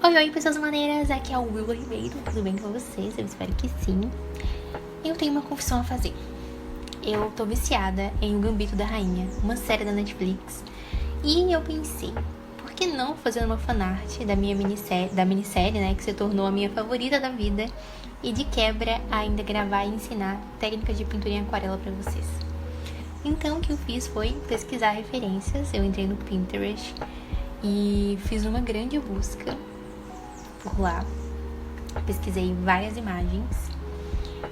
Oi, oi, pessoas maneiras, aqui é o Will Ribeiro, tudo bem com vocês? Eu espero que sim. Eu tenho uma confissão a fazer. Eu tô viciada em O Gambito da Rainha, uma série da Netflix, e eu pensei, por que não fazer uma fanart da minissérie, né, que se tornou a minha favorita da vida, e de quebra ainda gravar e ensinar técnicas de pintura em aquarela pra vocês. Então o que eu fiz foi pesquisar referências, eu entrei no Pinterest e fiz uma grande busca por lá, pesquisei várias imagens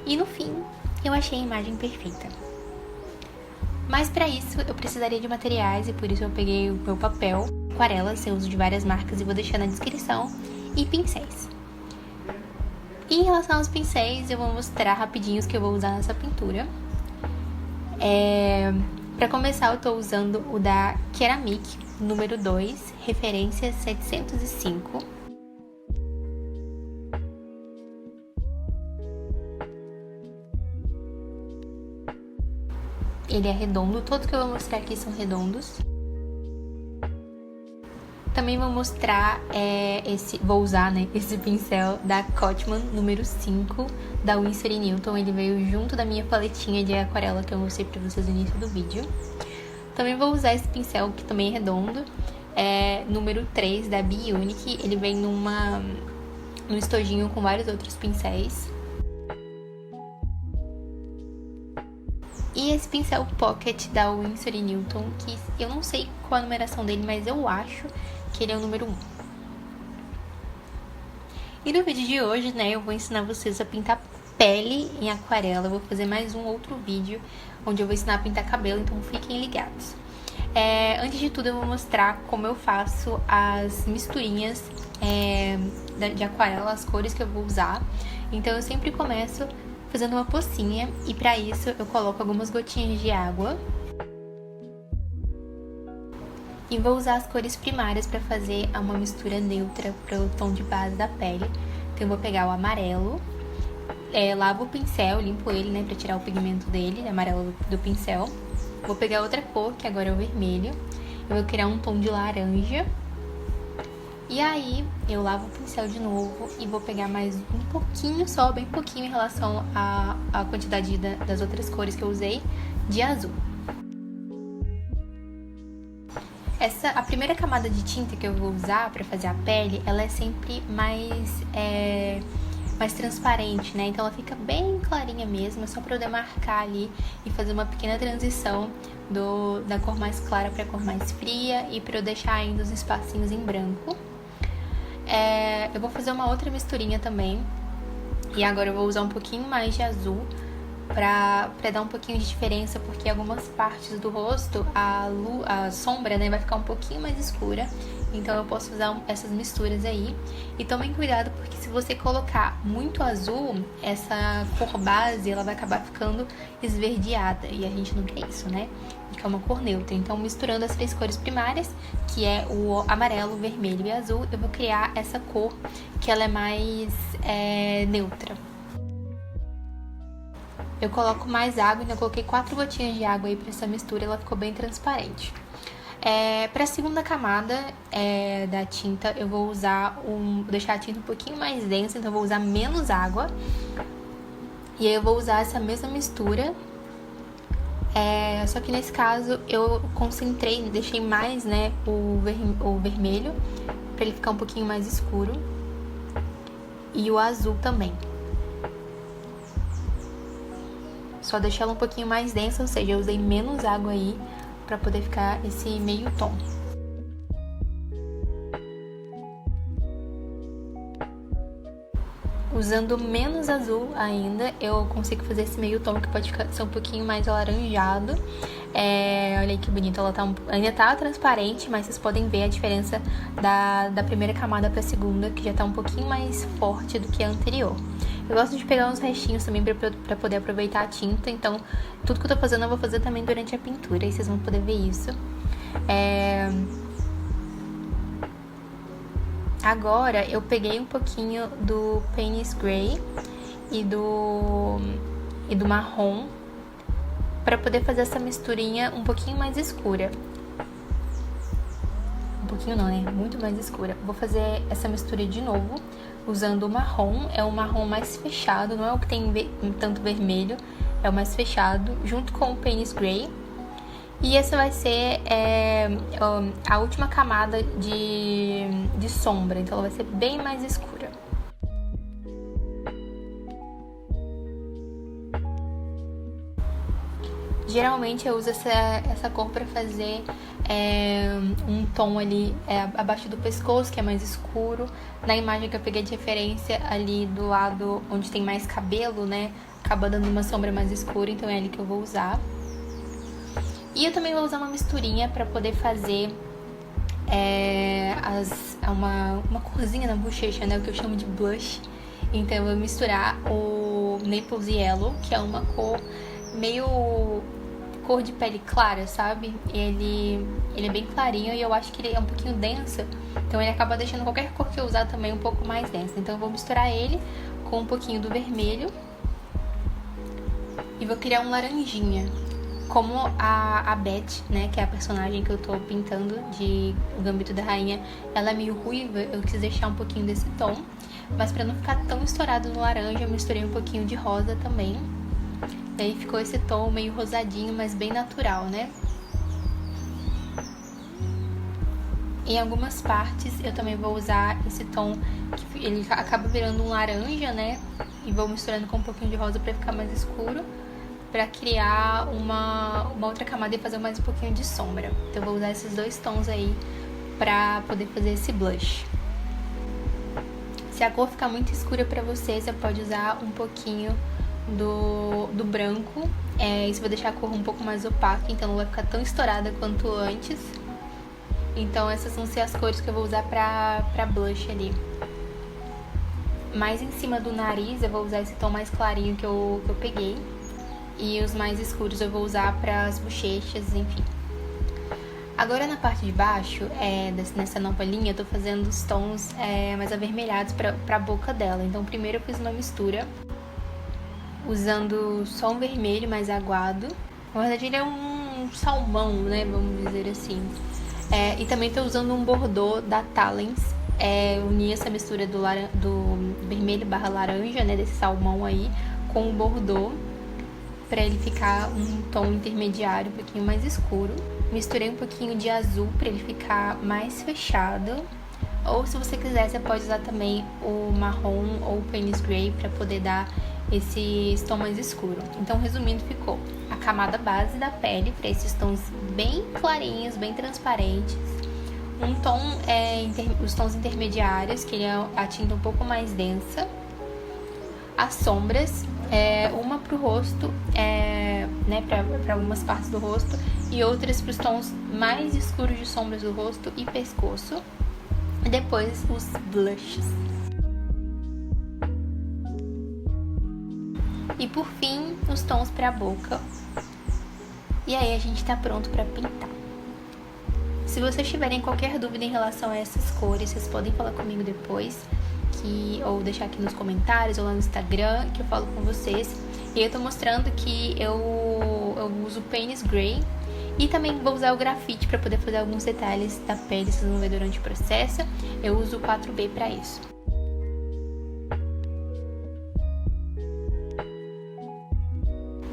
e no fim eu achei a imagem perfeita. Mas para isso eu precisaria de materiais e por isso eu peguei o meu papel, aquarelas, eu uso de várias marcas e vou deixar na descrição, e pincéis. E em relação aos pincéis, eu vou mostrar rapidinho os que eu vou usar nessa pintura. Para começar, eu tô usando o da Ceramic número 2, referência 705. Ele é redondo, todos que eu vou mostrar aqui são redondos. Também vou mostrar vou usar esse pincel da Cotman número 5 da Winsor & Newton. Ele veio junto da minha paletinha de aquarela que eu mostrei pra vocês no início do vídeo. Também vou usar esse pincel que também é redondo, número 3 da Be Unique. Ele vem num estojinho com vários outros pincéis. E esse pincel Pocket da Winsor & Newton, que eu não sei qual a numeração dele, mas eu acho que ele é o número 1. E no vídeo de hoje, eu vou ensinar vocês a pintar pele em aquarela. Eu vou fazer mais um outro vídeo onde eu vou ensinar a pintar cabelo, então fiquem ligados. Antes de tudo, eu vou mostrar como eu faço as misturinhas de aquarela, as cores que eu vou usar. Então eu sempre começo fazendo uma pocinha e para isso eu coloco algumas gotinhas de água e vou usar as cores primárias para fazer uma mistura neutra para o tom de base da pele. Então eu vou pegar o amarelo, lavo o pincel, limpo ele, para tirar o pigmento dele, amarelo do pincel. Vou pegar outra cor, que agora é o vermelho, eu vou criar um tom de laranja. E aí, eu lavo o pincel de novo e vou pegar mais um pouquinho só, bem pouquinho em relação à quantidade das outras cores que eu usei, de azul. A primeira camada de tinta que eu vou usar para fazer a pele, ela é sempre mais transparente, Então ela fica bem clarinha mesmo, é só para eu demarcar ali e fazer uma pequena transição da cor mais clara para a cor mais fria e para eu deixar ainda os espacinhos em branco. Eu vou fazer uma outra misturinha também. E agora eu vou usar um pouquinho mais de azul pra dar um pouquinho de diferença, porque algumas partes do rosto a sombra vai ficar um pouquinho mais escura. Então eu posso usar essas misturas aí. E tomem cuidado, porque se você colocar muito azul, essa cor base ela vai acabar ficando esverdeada. E a gente não quer isso, Ficar uma cor neutra. Então misturando as 3 cores primárias, que é o amarelo, vermelho e azul, eu vou criar essa cor que ela é mais neutra. Eu coloco mais água, então eu coloquei 4 gotinhas de água aí pra essa mistura, ela ficou bem transparente. Para a segunda camada da tinta, eu vou deixar a tinta um pouquinho mais densa, então eu vou usar menos água. E aí eu vou usar essa mesma mistura, só que nesse caso eu concentrei, deixei mais o vermelho, para ele ficar um pouquinho mais escuro, e o azul também. Só deixei ela um pouquinho mais densa, ou seja, eu usei menos água aí para poder ficar esse meio tom. Usando menos azul ainda, eu consigo fazer esse meio tom que pode ser um pouquinho mais alaranjado. Olha aí que bonito, ela ainda tá transparente, mas vocês podem ver a diferença da primeira camada para a segunda, que já tá um pouquinho mais forte do que a anterior. Eu gosto de pegar uns restinhos também para poder aproveitar a tinta, então tudo que eu tô fazendo eu vou fazer também durante a pintura, e vocês vão poder ver isso. Agora eu peguei um pouquinho do Payne's Grey e do marrom para poder fazer essa misturinha um pouquinho mais escura. pouquinho não, né? Muito mais escura. Vou fazer essa mistura de novo, usando o marrom. É um marrom mais fechado, não é o que tem tanto vermelho, é o mais fechado, junto com o Payne's Grey. E essa vai ser a última camada de sombra, então ela vai ser bem mais escura. Geralmente eu uso essa cor para fazer um tom ali abaixo do pescoço, que é mais escuro. Na imagem que eu peguei de referência, ali do lado onde tem mais cabelo, né, acaba dando uma sombra mais escura, então é ali que eu vou usar. E eu também vou usar uma misturinha para poder fazer uma corzinha na bochecha, né, o que eu chamo de blush. Então eu vou misturar o Naples Yellow, que é uma cor meio cor de pele clara, sabe? Ele é bem clarinho e eu acho que ele é um pouquinho denso, então ele acaba deixando qualquer cor que eu usar também um pouco mais densa. Então eu vou misturar ele com um pouquinho do vermelho e vou criar um laranjinha. Como a Beth, né, que é a personagem que eu tô pintando de O Gambito da Rainha, ela é meio ruiva, eu quis deixar um pouquinho desse tom, mas pra não ficar tão estourado no laranja, eu misturei um pouquinho de rosa também. E aí ficou esse tom meio rosadinho, mas bem natural, né? Em algumas partes eu também vou usar esse tom, que ele acaba virando um laranja, né? E vou misturando com um pouquinho de rosa pra ficar mais escuro, pra criar uma outra camada e fazer mais um pouquinho de sombra. Então eu vou usar esses dois tons aí pra poder fazer esse blush. Se a cor ficar muito escura pra você, você pode usar um pouquinho do branco. Isso vai deixar a cor um pouco mais opaca, então não vai ficar tão estourada quanto antes. Então essas vão ser as cores que eu vou usar pra blush ali. Mais em cima do nariz eu vou usar esse tom mais clarinho que eu peguei. E os mais escuros eu vou usar para as bochechas, enfim. Agora na parte de baixo, nessa nova linha, eu tô fazendo os tons mais avermelhados para a boca dela. Então primeiro eu fiz uma mistura, usando só um vermelho mais aguado. Na verdade ele é um salmão, né, vamos dizer assim. E também tô usando um bordô da Talens. Uni essa mistura do vermelho barra laranja, né, desse salmão aí, com o bordô, para ele ficar um tom intermediário, um pouquinho mais escuro. Misturei um pouquinho de azul para ele ficar mais fechado. Ou se você quiser, você pode usar também o marrom ou o Payne's Grey para poder dar esse tom mais escuro. Então, resumindo, ficou a camada base da pele para esses tons bem clarinhos, bem transparentes. Um tom, os tons intermediários, que ele é a tinta um pouco mais densa. As sombras, uma pro rosto, né, para algumas partes do rosto, e outras para os tons mais escuros de sombras do rosto e pescoço. E depois os blushes. E por fim, os tons para a boca. E aí a gente tá pronto para pintar. Se vocês tiverem qualquer dúvida em relação a essas cores, vocês podem falar comigo depois, ou deixar aqui nos comentários ou lá no Instagram, que eu falo com vocês. E eu tô mostrando que eu uso Payne's Grey e também vou usar o grafite para poder fazer alguns detalhes da pele, vocês vão ver durante o processo. Eu uso o 4B para isso.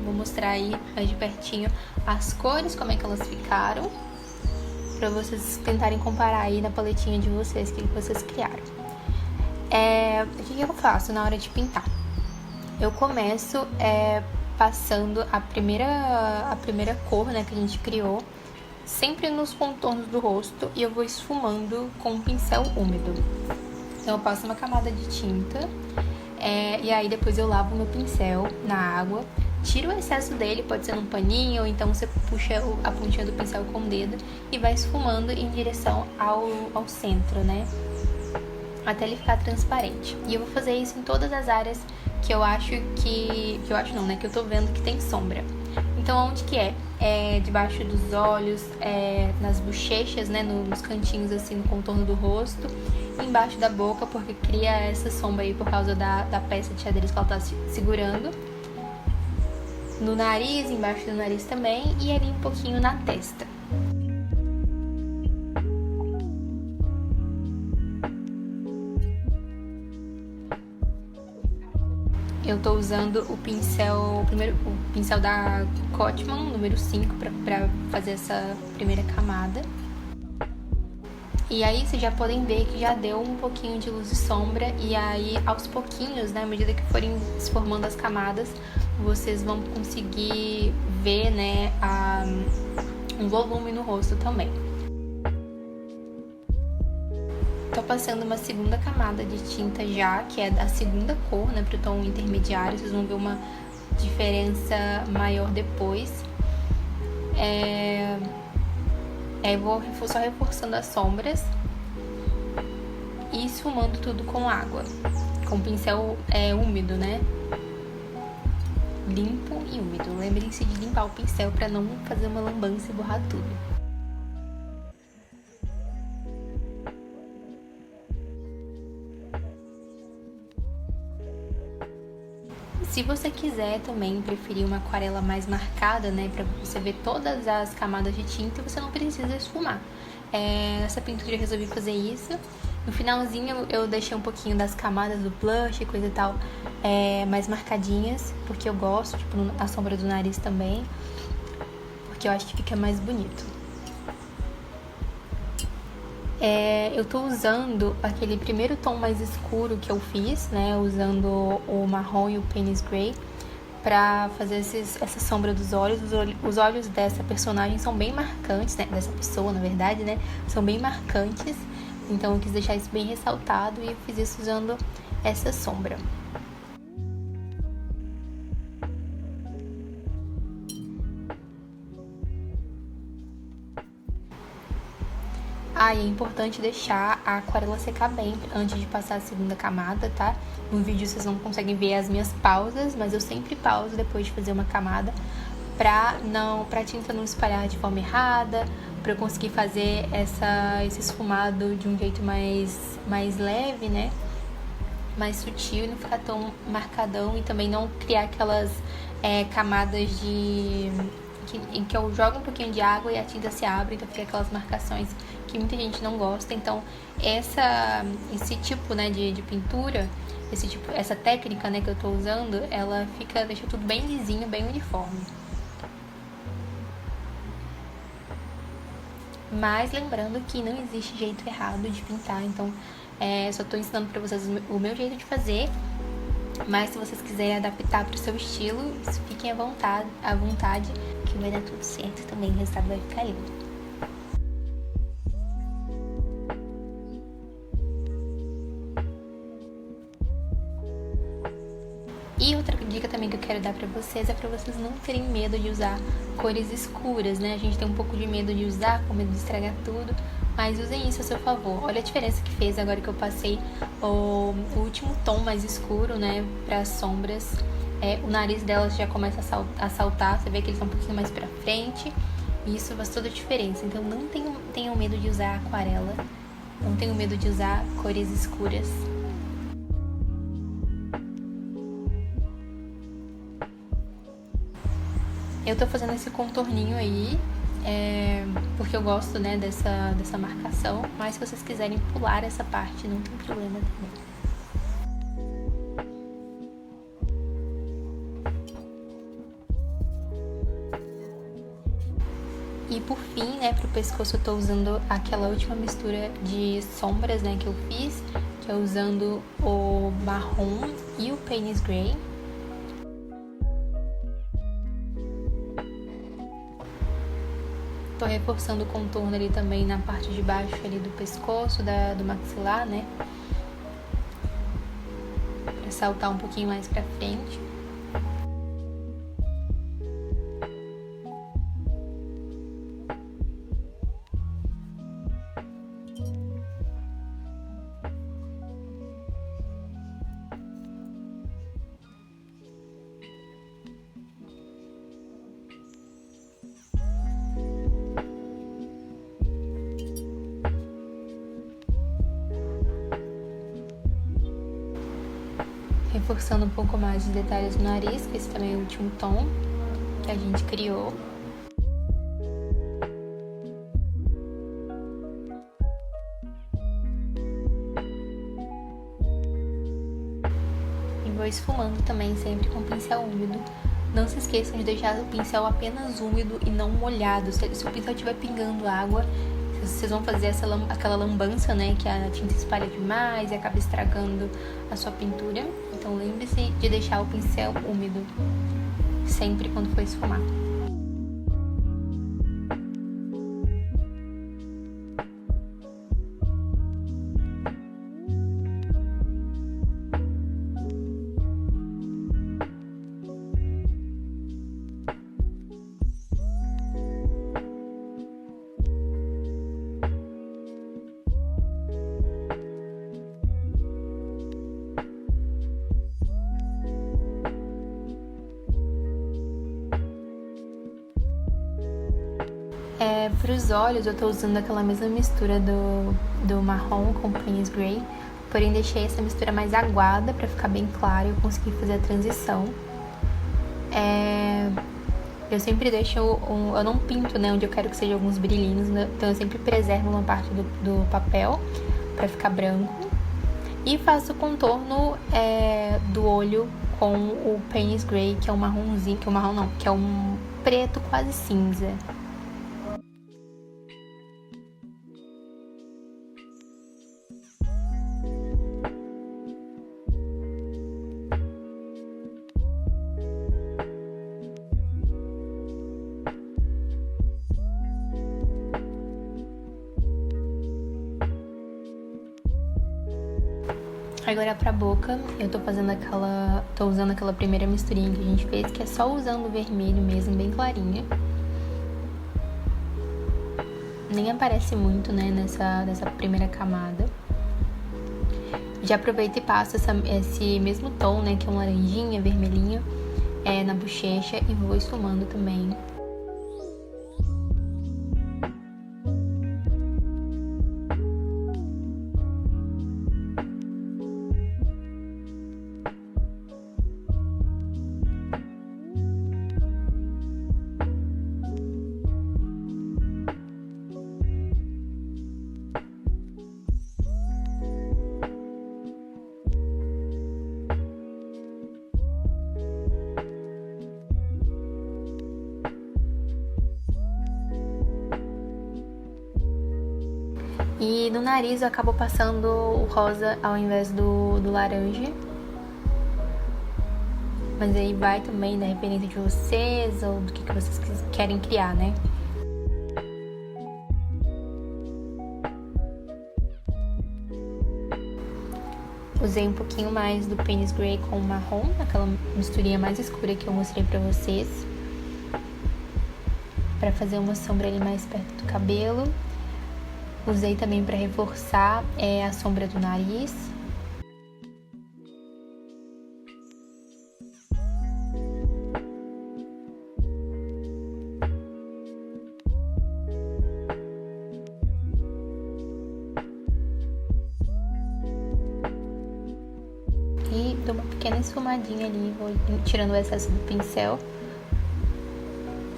Vou mostrar aí mais de pertinho as cores, como é que elas ficaram, para vocês tentarem comparar aí na paletinha de vocês, o que vocês criaram. O que eu faço na hora de pintar? Eu começo passando a primeira cor, né, que a gente criou, sempre nos contornos do rosto, e eu vou esfumando com um pincel úmido. Então eu passo uma camada de tinta, e aí depois eu lavo meu pincel na água, tiro o excesso dele, pode ser num paninho, ou então você puxa a pontinha do pincel com o dedo e vai esfumando em direção ao centro, né, até ele ficar transparente. E eu vou fazer isso em todas as áreas que eu acho que eu tô vendo que tem sombra. Então, onde que é debaixo dos olhos, nas bochechas, né, nos cantinhos assim, no contorno do rosto, embaixo da boca, porque cria essa sombra aí por causa da peça de xadrez que ela tá segurando. No nariz, embaixo do nariz também, e ali um pouquinho na testa. eu tô usando o pincel da Cotman, número 5, pra fazer essa primeira camada. E aí vocês já podem ver que já deu um pouquinho de luz e sombra, e aí aos pouquinhos, né, à medida que forem se formando as camadas, vocês vão conseguir ver, né, um volume no rosto também. Tô passando uma segunda camada de tinta já, que é da segunda cor, né, pro tom intermediário. Vocês vão ver uma diferença maior depois. Vou só reforçando as sombras e esfumando tudo com água, com pincel úmido, né? Limpo e úmido. Lembrem-se de limpar o pincel para não fazer uma lambança e borrar tudo. Se você quiser também preferir uma aquarela mais marcada, né, para você ver todas as camadas de tinta, você não precisa esfumar. Nessa pintura eu resolvi fazer isso. No finalzinho eu deixei um pouquinho das camadas do blush e coisa e tal mais marcadinhas, porque eu gosto, tipo a sombra do nariz também, porque eu acho que fica mais bonito. Eu tô usando aquele primeiro tom mais escuro que eu fiz, né, usando o marrom e o Payne's Grey pra fazer essa sombra dos olhos. Os olhos dessa personagem são bem marcantes, né, dessa pessoa, na verdade, né, são bem marcantes, então eu quis deixar isso bem ressaltado e eu fiz isso usando essa sombra. E é importante deixar a aquarela secar bem antes de passar a segunda camada, tá? No vídeo vocês não conseguem ver as minhas pausas, mas eu sempre pauso depois de fazer uma camada pra tinta não espalhar de forma errada, pra eu conseguir fazer esse esfumado de um jeito mais leve, né? Mais sutil e não ficar tão marcadão, e também não criar aquelas camadas em que eu jogo um pouquinho de água e a tinta se abre, então fica aquelas marcações que muita gente não gosta. Então esse tipo, né, de pintura, essa técnica, né, que eu tô usando, ela deixa tudo bem lisinho, bem uniforme. Mas lembrando que não existe jeito errado de pintar, então só tô ensinando pra vocês o meu jeito de fazer. Mas se vocês quiserem adaptar pro seu estilo, fiquem à vontade, que vai dar tudo certo também, o resultado vai ficar lindo. E outra dica também que eu quero dar pra vocês é pra vocês não terem medo de usar cores escuras, né? A gente tem um pouco de medo de usar, com medo de estragar tudo, mas usem isso a seu favor. Olha a diferença que fez agora que eu passei o último tom mais escuro, né, para sombras. O nariz delas já começa a saltar, você vê que eles estão um pouquinho mais pra frente, e isso faz toda a diferença. Então não tenham medo de usar aquarela, não tenham medo de usar cores escuras. Eu tô fazendo esse contorninho aí, porque eu gosto, né, dessa marcação, mas se vocês quiserem pular essa parte, não tem problema também. E por fim, né, pro pescoço eu tô usando aquela última mistura de sombras, né, que eu fiz, que é usando o marrom e o Payne's Grey. Tô reforçando o contorno ali também na parte de baixo ali do pescoço, do maxilar, né? Pra saltar um pouquinho mais pra frente. Reforçando um pouco mais os detalhes do nariz, que esse também é o último tom que a gente criou. vou esfumando também, sempre com pincel úmido. Não se esqueçam de deixar o pincel apenas úmido e não molhado. Se o pincel estiver pingando água, vocês vão fazer aquela lambança, né? Que a tinta espalha demais e acaba estragando a sua pintura. Então lembre-se de deixar o pincel úmido sempre quando for esfumar. Para os olhos, eu tô usando aquela mesma mistura do marrom com Payne's Grey, porém deixei essa mistura mais aguada para ficar bem clara e eu consegui fazer a transição. Eu sempre deixo, eu não pinto, né, onde eu quero que seja alguns brilhinhos, né? Então eu sempre preservo uma parte do papel para ficar branco e faço o contorno do olho com o Payne's Grey, que é um marronzinho, que é um preto quase cinza. Agora pra boca, eu tô usando aquela primeira misturinha que a gente fez, que é só usando o vermelho mesmo, bem clarinha. Nem aparece muito, né, nessa primeira camada. Já aproveito e passo esse mesmo tom, né, que é um laranjinha, vermelhinho, na bochecha e vou esfumando também. E no nariz eu acabo passando o rosa ao invés do laranja. Mas aí vai também da referência de vocês ou do que vocês querem criar, né? Usei um pouquinho mais do Payne's Grey com o marrom, aquela misturinha mais escura que eu mostrei pra vocês. Pra fazer uma sombra ali mais perto do cabelo. Usei também para reforçar a sombra do nariz. E dou uma pequena esfumadinha ali, vou tirando o excesso do pincel.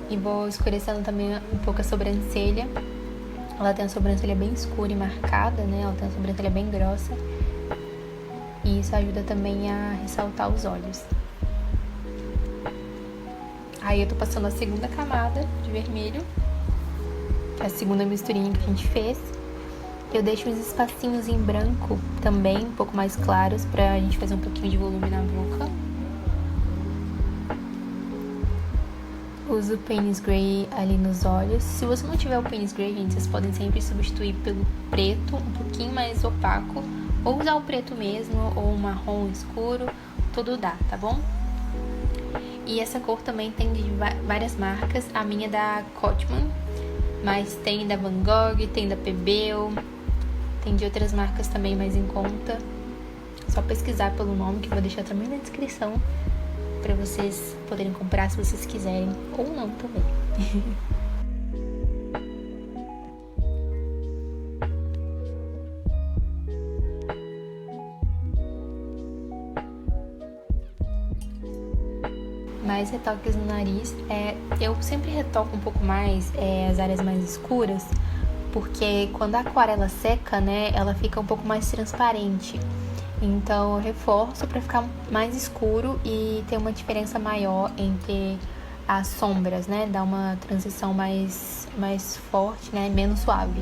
E vou escurecendo também um pouco a sobrancelha. Ela tem a sobrancelha bem escura e marcada, né? Ela tem a sobrancelha bem grossa. E isso ajuda também a ressaltar os olhos. Aí eu tô passando a segunda camada de vermelho, que é a segunda misturinha que a gente fez. Eu deixo uns espacinhos em branco também, um pouco mais claros, pra gente fazer um pouquinho de volume na boca. Uso o Payne's Grey ali nos olhos. Se você não tiver o Payne's Grey, gente, vocês podem sempre substituir pelo preto, um pouquinho mais opaco, ou usar o preto mesmo, ou o marrom escuro, tudo dá, tá bom? E essa cor também tem de várias marcas. A minha é da Cotman, mas tem da Van Gogh, tem da Pebel, tem de outras marcas também mais em conta. Só pesquisar pelo nome, que eu vou deixar também na descrição, para vocês poderem comprar se vocês quiserem, ou não também. Mais retoques no nariz. Eu sempre retoco um pouco mais as áreas mais escuras, porque quando a aquarela seca, né, ela fica um pouco mais transparente. Então eu reforço para ficar mais escuro e ter uma diferença maior entre as sombras, né? Dá uma transição mais forte, né? Menos suave.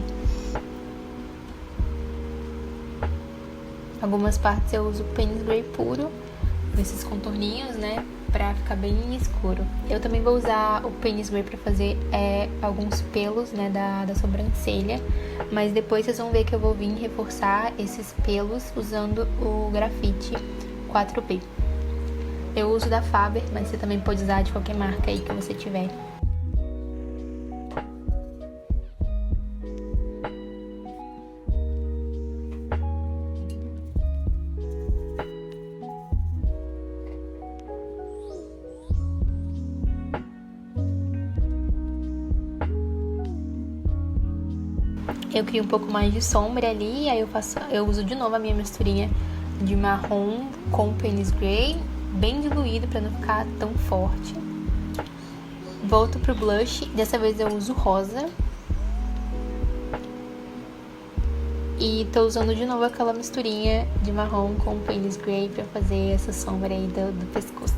Algumas partes eu uso Payne's Grey puro, nesses contorninhos, né? Pra ficar bem escuro. Eu também vou usar o Payne's Grey pra fazer alguns pelos, né? Da sobrancelha. Mas depois vocês vão ver que eu vou vir reforçar esses pelos usando o grafite 4P. Eu uso da Faber, mas você também pode usar de qualquer marca aí que você tiver. Eu crio um pouco mais de sombra ali, aí eu uso de novo a minha misturinha de marrom com Payne's Grey, bem diluído para não ficar tão forte. Volto pro blush, dessa vez eu uso rosa. E tô usando de novo aquela misturinha de marrom com Payne's Grey pra fazer essa sombra aí do pescoço.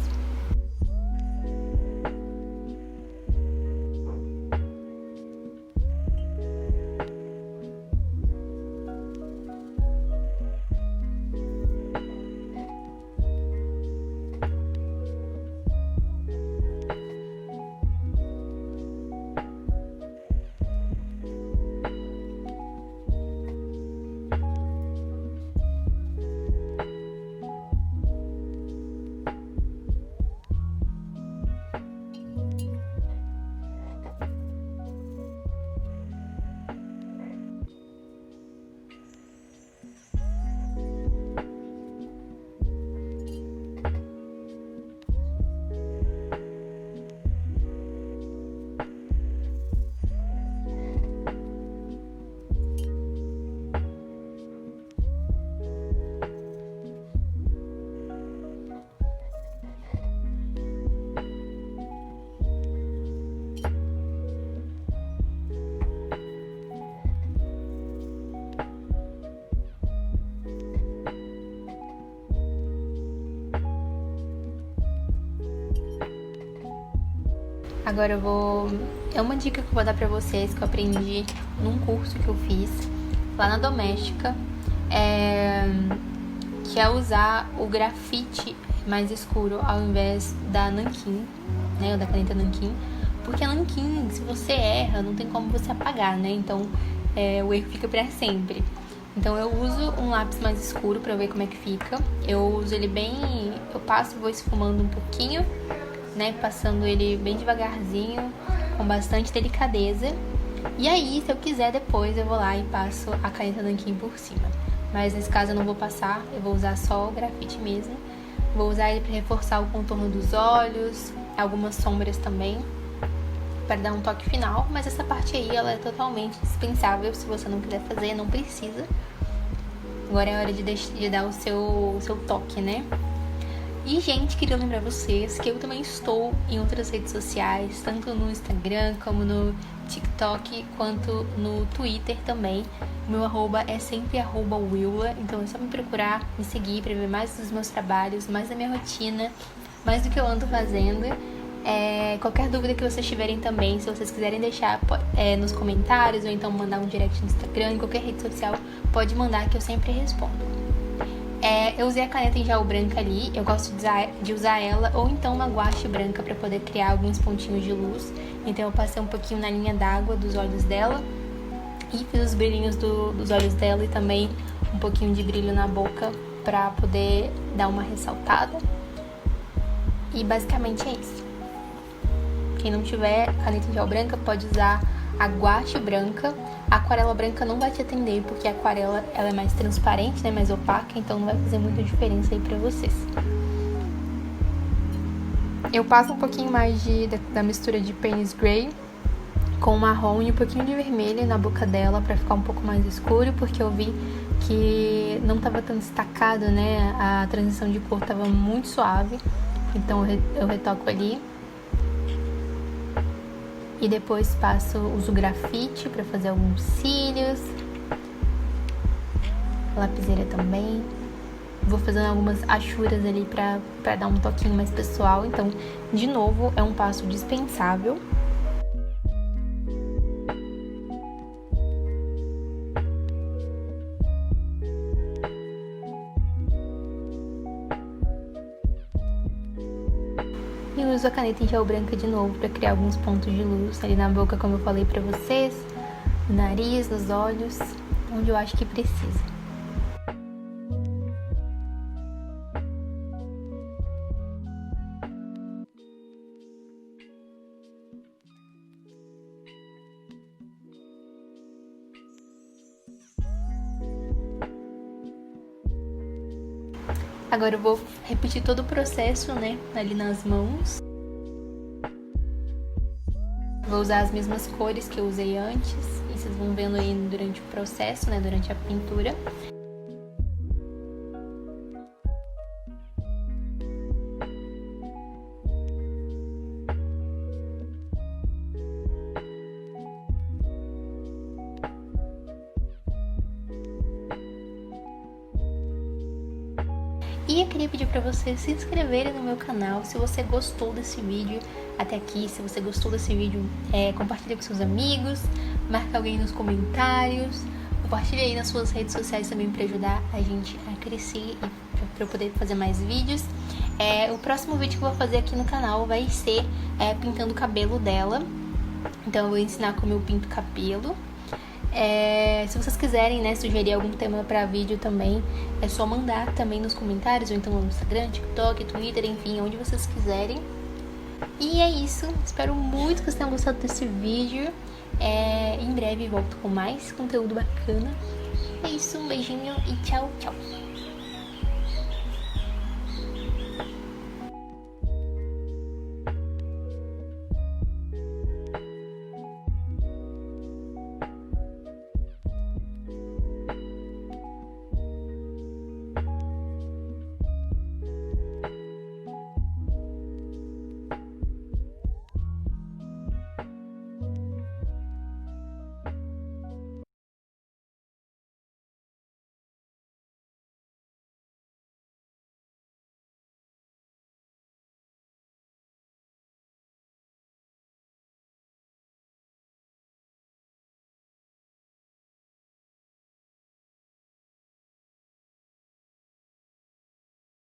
Agora é uma dica que eu vou dar pra vocês que eu aprendi num curso que eu fiz lá na Doméstica, que é usar o grafite mais escuro ao invés da nanquim, né, ou da caneta nanquim, porque a nanquim, se você erra, não tem como você apagar, né, então o erro fica pra sempre. Então eu uso um lápis mais escuro pra ver como é que fica. Eu uso ele eu passo e vou esfumando um pouquinho, né, passando ele bem devagarzinho, com bastante delicadeza. E aí, se eu quiser depois, eu vou lá e passo a caneta nanquim por cima. Mas nesse caso eu não vou passar, eu vou usar só o grafite mesmo. Vou usar ele para reforçar o contorno dos olhos, algumas sombras também, para dar um toque final. Mas essa parte aí, ela é totalmente dispensável, se você não quiser fazer, não precisa. Agora é hora de dar o seu toque, né? E, gente, queria lembrar vocês que eu também estou em outras redes sociais, tanto no Instagram, como no TikTok, quanto no Twitter também. Meu arroba é sempre @Willa, então é só me procurar, me seguir para ver mais dos meus trabalhos, mais da minha rotina, mais do que eu ando fazendo. Qualquer dúvida que vocês tiverem também, se vocês quiserem deixar nos comentários, ou então mandar um direct no Instagram, em qualquer rede social, pode mandar que eu sempre respondo. Eu usei a caneta em gel branca ali, eu gosto de usar ela, ou então uma guache branca para poder criar alguns pontinhos de luz. Então eu passei um pouquinho na linha d'água dos olhos dela e fiz os brilhinhos dos olhos dela e também um pouquinho de brilho na boca para poder dar uma ressaltada. E basicamente é isso. Quem não tiver caneta em gel branca pode usar a guache branca. A aquarela branca não vai te atender, porque a aquarela ela é mais transparente, né, mais opaca, então não vai fazer muita diferença aí pra vocês. Eu passo um pouquinho mais da mistura de Payne's Grey com marrom e um pouquinho de vermelho na boca dela pra ficar um pouco mais escuro, porque eu vi que não tava tão destacado, né, a transição de cor tava muito suave, então eu retoco ali. E depois uso grafite para fazer alguns cílios, lapiseira também. Vou fazendo algumas achuras ali pra dar um toquinho mais pessoal. Então, de novo, é um passo dispensável. E uso a caneta em gel branca de novo para criar alguns pontos de luz ali na boca, como eu falei pra vocês, no nariz, nos olhos, onde eu acho que precisa. Agora eu vou repetir todo o processo, né, ali nas mãos. Vou usar as mesmas cores que eu usei antes, e vocês vão vendo aí durante o processo, né, durante a pintura. E eu queria pedir para vocês se inscreverem no meu canal, se você gostou desse vídeo até aqui, se você gostou desse vídeo, compartilha com seus amigos, marca alguém nos comentários, compartilha aí nas suas redes sociais também para ajudar a gente a crescer e para eu poder fazer mais vídeos. O próximo vídeo que eu vou fazer aqui no canal vai ser pintando o cabelo dela, então eu vou ensinar como eu pinto o cabelo. Se vocês quiserem, né, sugerir algum tema pra vídeo também, é só mandar também nos comentários, ou então no Instagram, TikTok, Twitter, enfim, onde vocês quiserem. E é isso, espero muito que vocês tenham gostado desse vídeo. Em breve volto com mais conteúdo bacana. É isso, um beijinho e tchau, tchau!